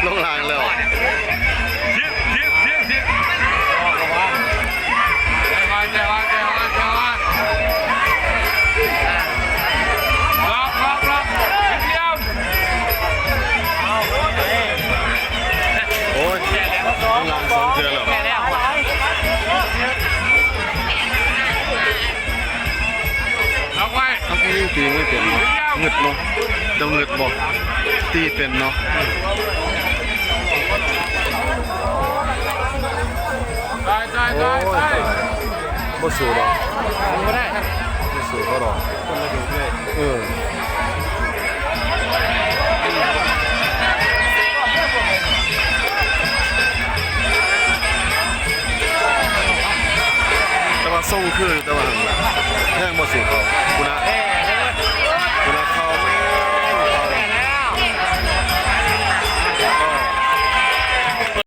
ลงรางแล้วโอ้ยลงราง2 เทื่อแล้วเขาก็ยิ่งตีไม่เป็นเงึดเนาะเดาเงึดบอกตีเป็นเนาะโอ้ยบ่สู้ดอกบ่ได้ครับบ่สู้เขาดอกคนละดูเลยแต่ว่าส่งคือแต่ว่าแห้งบ่สู้เขาคุณนะ